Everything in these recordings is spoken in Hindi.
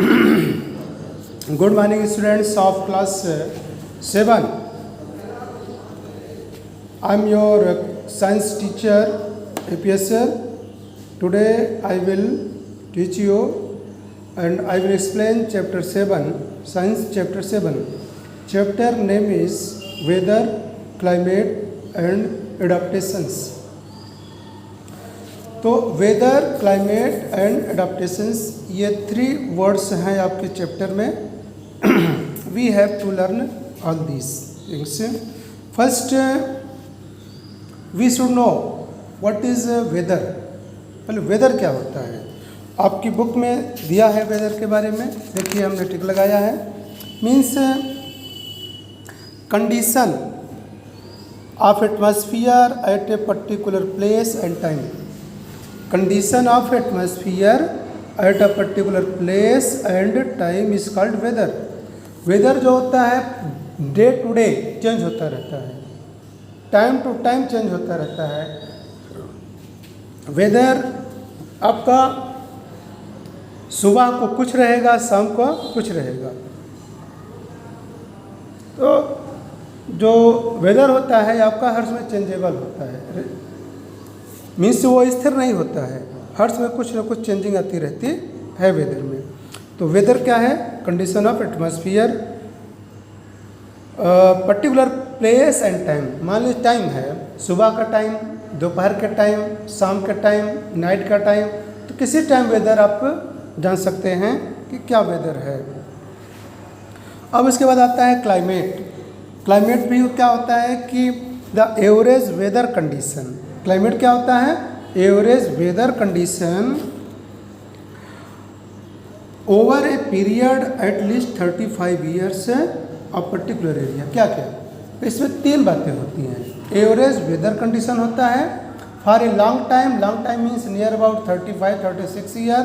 Good morning, students of class 7. I am your science teacher APSL. Today I will teach you and I will explain chapter 7, science chapter 7. Chapter name is weather, climate and adaptations. तो वेदर, क्लाइमेट एंड एडाप्टेशंस ये 3 वर्ड्स हैं आपके चैप्टर में. We have to learn all this things. First we should know what is weather. पहले वेदर क्या होता है. आपकी बुक में दिया है वेदर के बारे में, देखिए हमने टिक लगाया है. Means condition of atmosphere at a particular place and time. Condition of atmosphere at a particular place and time is called weather. Weather जो होता है डे टू डे चेंज होता रहता है, टाइम टू टाइम चेंज होता रहता है. वेदर आपका सुबह को कुछ रहेगा, शाम को कुछ रहेगा. तो जो वेदर होता है आपका हर समय चेंजेबल होता है. मीन्स वो स्थिर नहीं होता है, हर समय कुछ ना कुछ चेंजिंग आती रहती है वेदर में. तो वेदर क्या है? Condition of atmosphere particular place and time. मान लीजिए टाइम है, सुबह का टाइम, दोपहर के टाइम, शाम के टाइम, नाइट का टाइम. तो किसी टाइम वेदर आप जान सकते हैं कि क्या वेदर है. अब इसके बाद आता है क्लाइमेट. क्लाइमेट भी क्या होता है कि the average weather condition. Climate क्या होता है? Average weather condition over a period at least 35 years of particular area. क्या क्या? इसमें 3 बातें होती हैं. एवरेज वेदर कंडीशन होता है for a long time. Long time means near about 35-36 year.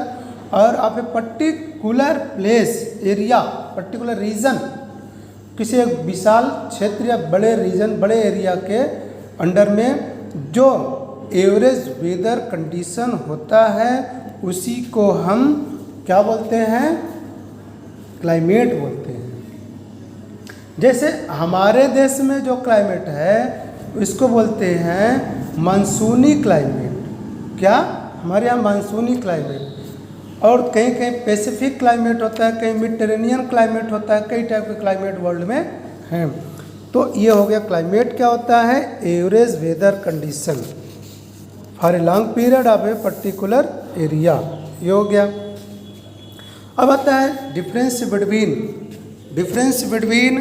और of a particular place area, particular region, किसी एक विशाल क्षेत्र या बड़े रीजन, बड़े एरिया के अंडर में जो एवरेज वेदर कंडीशन होता है उसी को हम क्या बोलते हैं? क्लाइमेट बोलते हैं. जैसे हमारे देश में जो क्लाइमेट है इसको बोलते हैं मानसूनी क्लाइमेट. क्या? हमारे यहाँ मानसूनी क्लाइमेट. और कहीं कहीं पैसिफिक क्लाइमेट होता है, कहीं मेडिटेरेनियन क्लाइमेट होता है, कई टाइप के क्लाइमेट वर्ल्ड में हैं. तो ये हो गया क्लाइमेट. क्या होता है? Average weather condition for a long period of a particular area. ये हो गया. अब आता है difference between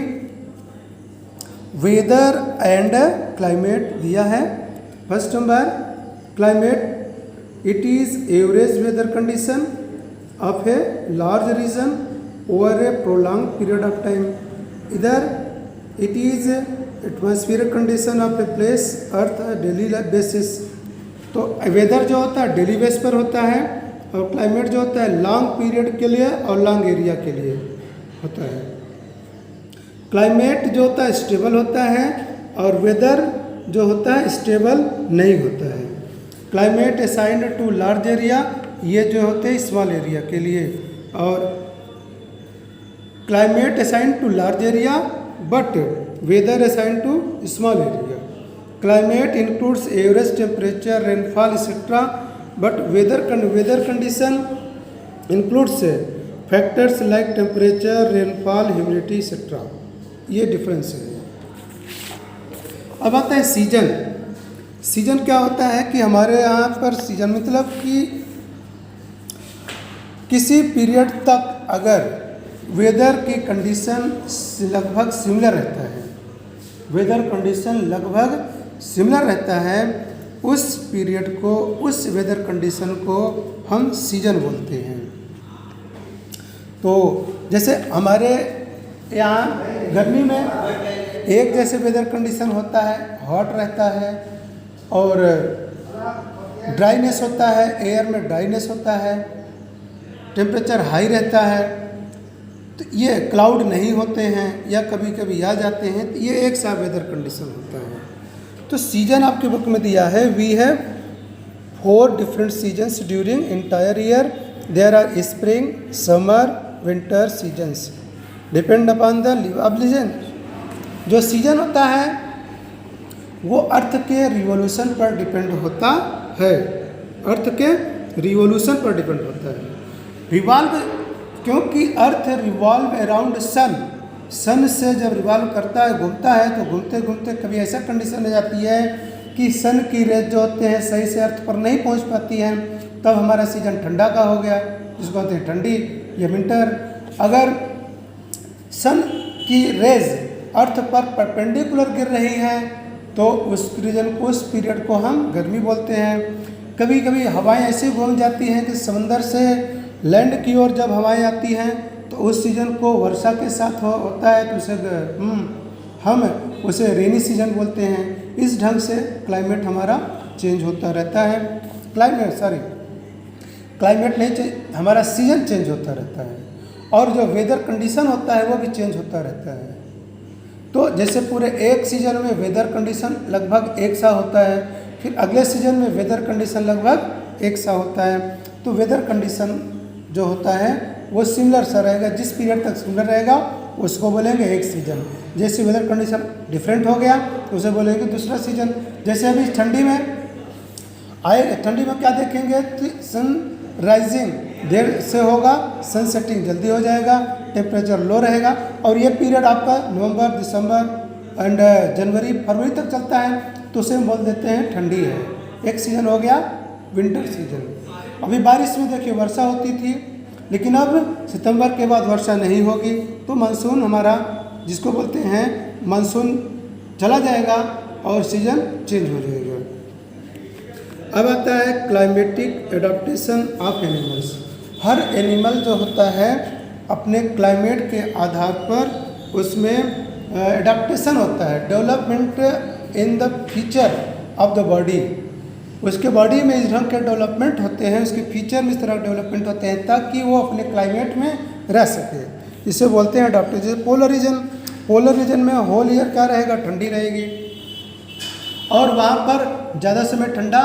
weather and climate दिया है. First number climate, it is average weather condition of a large region over a prolonged period of time. इधर it is atmospheric condition of a place earth daily basis. तो वेदर जो होता है डेली बेस पर होता है और क्लाइमेट जो होता है लॉन्ग पीरियड के लिए और लॉन्ग एरिया के लिए होता है. क्लाइमेट जो होता है स्टेबल होता है और वेदर जो होता है स्टेबल नहीं होता है. Climate assigned to large area, ये जो होते हैं स्मॉल एरिया के लिए. और climate assigned to large area but weather assigned to small area. Climate includes average temperature, rainfall etc. but weather condition includes factors like temperature, rainfall, humidity etc. ये डिफरेंस है. अब आता है सीजन. सीजन क्या होता है कि हमारे यहाँ पर सीजन मतलब कि किसी पीरियड तक अगर वेदर की कंडीशन लगभग सिमिलर रहता है, वेदर कंडीशन लगभग सिमिलर रहता है, उस पीरियड को, उस वेदर कंडीशन को हम सीजन बोलते हैं. तो जैसे हमारे यहाँ गर्मी में एक जैसे वेदर कंडीशन होता है, हॉट रहता है और ड्राइनेस होता है, एयर में ड्राइनेस होता है, टेम्परेचर हाई रहता है. तो ये क्लाउड नहीं होते हैं या कभी कभी आ जाते हैं. तो ये एक सा वेदर कंडीशन होता है. तो सीजन आपकी बुक में दिया है. We have 4 different seasons during entire year. There are spring, summer, winter seasons depend upon the leave. अब लीजिए, जो सीजन होता है वो अर्थ के रिवोल्यूशन पर डिपेंड होता है, अर्थ के रिवोल्यूशन पर डिपेंड होता है। रिवॉल्व, क्योंकि अर्थ रिवॉल्व अराउंड सन, सन से जब रिवॉल्व करता है, घूमता है, तो घूमते घूमते कभी ऐसा कंडीशन हो जाती है कि सन की रेज जो होते हैं सही से अर्थ पर नहीं पहुंच पाती हैं, तब हमारा सीजन ठंडा का हो गया, जिसको कहते हैं ठंडी या विंटर। अगर सन की रेज अर्थ पर परपेंडिकुलर गिर रही है तो उस रीजन को, उस पीरियड को हम गर्मी बोलते हैं। कभी कभी हवाएं ऐसे घूम जाती हैं कि समंदर से लैंड की ओर जब हवाएं आती हैं तो उस सीजन को वर्षा के साथ होता है, तो उसे हम उसे रेनी सीजन बोलते हैं। इस ढंग से क्लाइमेट हमारा चेंज होता रहता है। क्लाइमेट नहीं चेंज, हमारा सीजन चेंज होता रहता है, और जो वेदर कंडीशन होता है वो भी चेंज होता रहता है। तो जैसे पूरे एक सीजन में वेदर कंडीशन लगभग एक सा होता है, फिर अगले सीजन में वेदर कंडीशन लगभग एक सा होता है। तो वेदर कंडीशन जो होता है वो सिमिलर सा रहेगा, जिस पीरियड तक सिमिलर रहेगा उसको बोलेंगे एक सीजन। जैसे वेदर कंडीशन डिफरेंट हो गया तो उसे बोलेंगे दूसरा सीजन। जैसे अभी ठंडी में आए, ठंडी में क्या देखेंगे, सन राइजिंग देर से होगा, सन सेटिंग जल्दी हो जाएगा, टेम्परेचर लो रहेगा, और ये पीरियड आपका नवंबर, दिसंबर एंड जनवरी, फरवरी तक चलता है, तो उसे हम बोल देते हैं ठंडी है। एक सीजन हो गया विंटर सीजन। अभी बारिश में देखिए वर्षा होती थी, लेकिन अब सितंबर के बाद वर्षा नहीं होगी, तो मानसून हमारा, जिसको बोलते हैं मानसून, चला जाएगा और सीजन चेंज हो जाएगा। अब आता है climatic adaptation of animals. Her animal जो होता है अपने क्लाइमेट के आधार पर उसमें एडाप्टेशन होता है, development in the feature of the body. उसके बॉडी में इस ढंग के डेवलपमेंट होते हैं, उसके फीचर में इस तरह डेवलपमेंट होते हैं ताकि वो अपने क्लाइमेट में रह सके। इसे बोलते हैं एडाप्टेशन। जैसे पोलर रीजन में होल ईयर क्या रहेगा, ठंडी रहेगी, और वहाँ पर ज़्यादा समय ठंडा,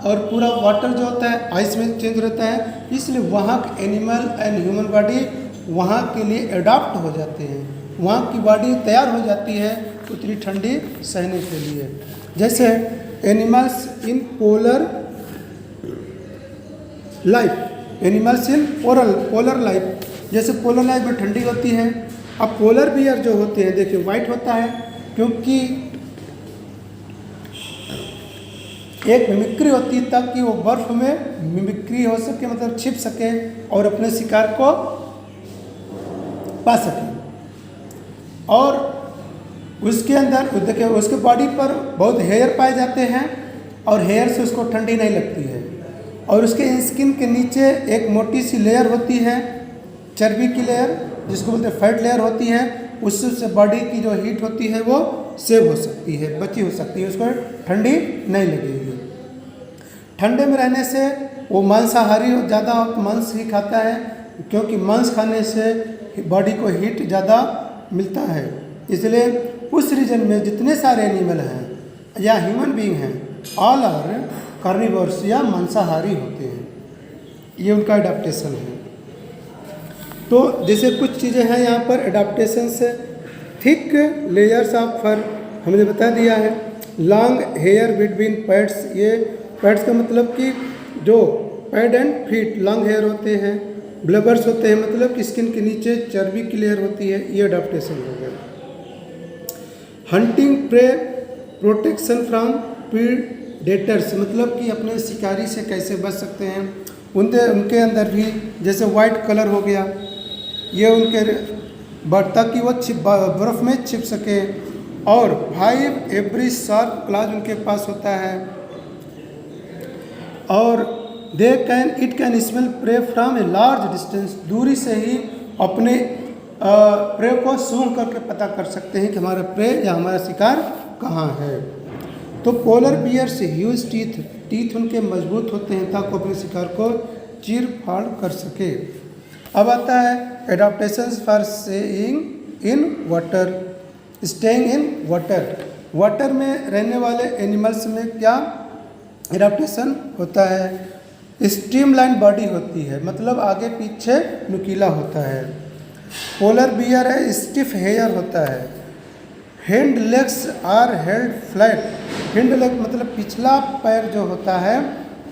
और पूरा वाटर जो होता है आइस में चेंज रहता है, इसलिए वहाँ के एनिमल एंड ह्यूमन बॉडी वहाँ के लिए एडाप्ट हो जाते हैं, वहाँ की बॉडी तैयार हो जाती है उतनी ठंडी सहने के लिए। जैसे animals in polar life, animals in polar life, जैसे पोलर लाइफ में ठंडी होती है। अब पोलर बियर जो होते हैं देखिए वाइट होता है, क्योंकि एक मिमिक्री होती है ताकि वो बर्फ में मिमिक्री हो सके, मतलब छिप सके और अपने शिकार को पा सके। और उसके अंदर देखिए उसके बॉडी पर बहुत हेयर पाए जाते हैं, और हेयर से उसको ठंडी नहीं लगती है। और उसके स्किन के नीचे एक मोटी सी लेयर होती है, चर्बी की लेयर, जिसको बोलते हैं फैट लेयर होती है, उससे बॉडी की जो हीट होती है वो सेव हो सकती है, बची हो सकती है, उसको ठंडी नहीं लगेगी। ठंडे में रहने से वो मांसाहारी ज़्यादा मांस ही खाता है, क्योंकि मांस खाने से बॉडी को हीट ज़्यादा मिलता है। इसलिए उस रीजन में जितने सारे एनिमल हैं या ह्यूमन बीइंग हैं, ऑल आर कार्निवोर्स या मांसाहारी होते हैं। ये उनका एडाप्टेशन है। तो जैसे कुछ चीज़ें हैं यहाँ पर एडाप्टेशन से, थिक लेयर्स ऑफ फर हमने बता दिया है, लॉन्ग हेयर बिटवीन पैड्स, ये पैड्स का मतलब कि जो pad and feet long hair होते हैं, ब्लबर्स होते हैं, मतलब कि स्किन के नीचे चर्बी की लेयर होती है, ये एडाप्टेशन हो गया। Hunting prey protection from predators, मतलब कि अपने शिकारी से कैसे बच सकते हैं, उनके अंदर भी जैसे वाइट कलर हो गया, ये उनके बढ़ता कि वो बर्फ़ में छिप सके। और 5 एवरी शार्प क्लाज उनके पास होता है, और it can smell prey from a large distance, दूरी से ही अपने प्रे को सूंघ करके पता कर सकते हैं कि हमारा प्रे या हमारा शिकार कहाँ है। तो पोलर बियर्स ह्यूज टीथ उनके मजबूत होते हैं ताकि अपने शिकार को चीर फाड़ कर सके। अब आता है adaptation for staying in water, staying in water. Water में रहने वाले एनिमल्स में क्या एडाप्टेशन होता है, स्ट्रीमलाइन बॉडी होती है, मतलब आगे पीछे नुकीला होता है। पोलर बियर है, स्टिफ हेयर होता है। Hind legs are held flat. Hind leg मतलब पिछला पैर जो होता है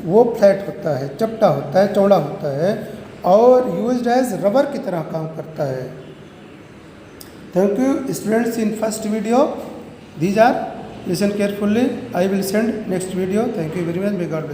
वो फ्लैट होता है, चपटा होता है, चौड़ा होता है और यूज्ड एज रबर की तरह काम करता है। Thank you students in first video. These are listen carefully. I will send next video. Thank you very much. May God bless.